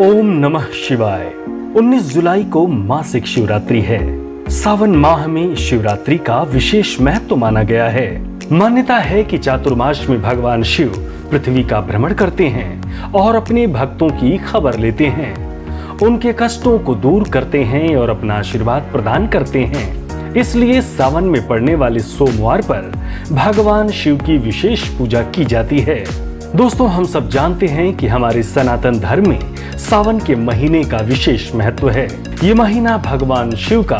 ओम नमः शिवाय। 19 जुलाई को मासिक शिवरात्रि है। सावन माह में शिवरात्रि का विशेष महत्व माना गया है। मान्यता है कि चातुर्मास में भगवान शिव पृथ्वी का भ्रमण करते हैं और अपने भक्तों की खबर लेते हैं, उनके कष्टों को दूर करते हैं और अपना आशीर्वाद प्रदान करते हैं। इसलिए सावन में पड़ने वाले सोमवार पर भगवान शिव की विशेष पूजा की जाती है। दोस्तों, हम सब जानते हैं कि हमारे सनातन धर्म में सावन के महीने का विशेष महत्व है। ये महीना भगवान शिव का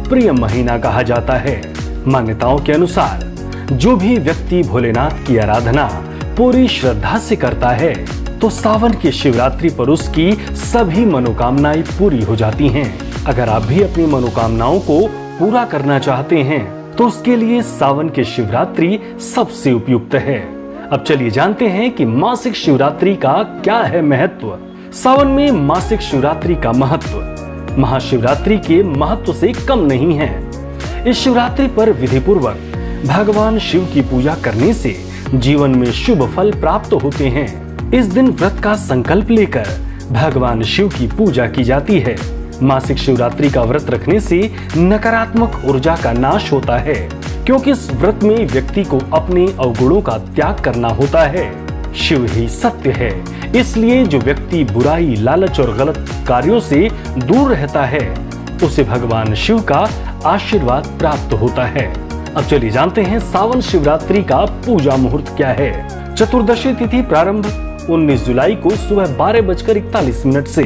प्रिय महीना कहा जाता है। मान्यताओं के अनुसार जो भी व्यक्ति भोलेनाथ की आराधना पूरी श्रद्धा से करता है तो सावन की शिवरात्रि पर उसकी सभी मनोकामनाएं पूरी हो जाती हैं। अगर आप भी अपनी मनोकामनाओं को पूरा करना चाहते हैं तो उसके लिए सावन की शिवरात्रि सबसे उपयुक्त है। अब चलिए जानते हैं कि मासिक शिवरात्रि का क्या है महत्व। सावन में मासिक शिवरात्रि का महत्व महाशिवरात्रि के महत्व से कम नहीं है। इस शिवरात्रि पर विधि पूर्वक भगवान शिव की पूजा करने से जीवन में शुभ फल प्राप्त होते हैं। इस दिन व्रत का संकल्प लेकर भगवान शिव की पूजा की जाती है। मासिक शिवरात्रि का व्रत रखने से नकारात्मक ऊर्जा का नाश होता है, क्योंकि इस व्रत में व्यक्ति को अपने अवगुणों का त्याग करना होता है। शिव ही सत्य है, इसलिए जो व्यक्ति बुराई, लालच और गलत कार्यों से दूर रहता है उसे भगवान शिव का आशीर्वाद प्राप्त होता है। अब चलिए जानते हैं सावन शिवरात्रि का पूजा मुहूर्त क्या है। चतुर्दशी तिथि प्रारंभ 19 जुलाई को सुबह 12:41 से,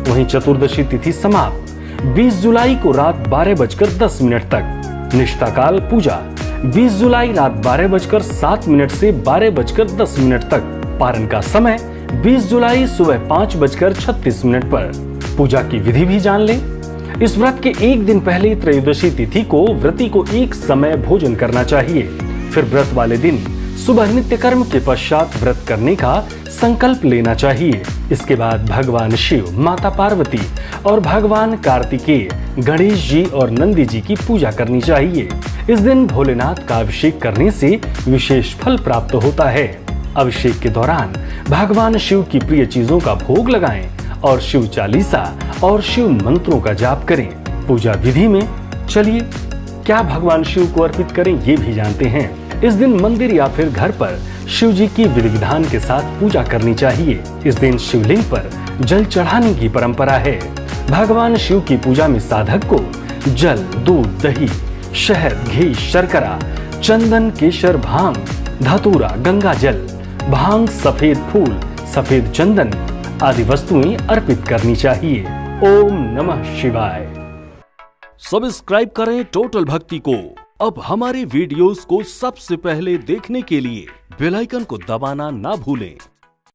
वहीं चतुर्दशी तिथि समाप्त 20 जुलाई को रात 12:10 तक। निष्ठा काल पूजा 20 जुलाई रात 12:07 से 12:10 तक। पारण का समय 20 जुलाई सुबह 5:36 पर। पूजा की विधि भी जान लें। इस व्रत के एक दिन पहले त्रयोदशी तिथि को व्रती को एक समय भोजन करना चाहिए। फिर व्रत वाले दिन सुबह नित्य कर्म के पश्चात व्रत करने का संकल्प लेना चाहिए। इसके बाद भगवान शिव, माता पार्वती और भगवान कार्तिकेय, गणेश जी और नंदी जी की पूजा करनी चाहिए। इस दिन भोलेनाथ का अभिषेक करने से विशेष फल प्राप्त होता है। अभिषेक के दौरान भगवान शिव की प्रिय चीजों का भोग लगाएं और शिव चालीसा और शिव मंत्रों का जाप करें। पूजा विधि में चलिए क्या भगवान शिव को अर्पित करें ये भी जानते हैं। इस दिन मंदिर या फिर घर पर शिव जी की विधि विधान के साथ पूजा करनी चाहिए। इस दिन शिवलिंग पर जल चढ़ाने की परंपरा है। भगवान शिव की पूजा में साधक को जल, दूध, दही, शहद, घी, शर्करा, चंदन, केसर, भांग, धतूरा, गंगा जल, भांग, सफेद फूल, सफेद चंदन आदि वस्तुएं अर्पित करनी चाहिए। ओम नमः शिवाय। सब्सक्राइब करें टोटल भक्ति को। अब हमारे वीडियोस को सबसे पहले देखने के लिए बेल आइकन को दबाना ना भूलें।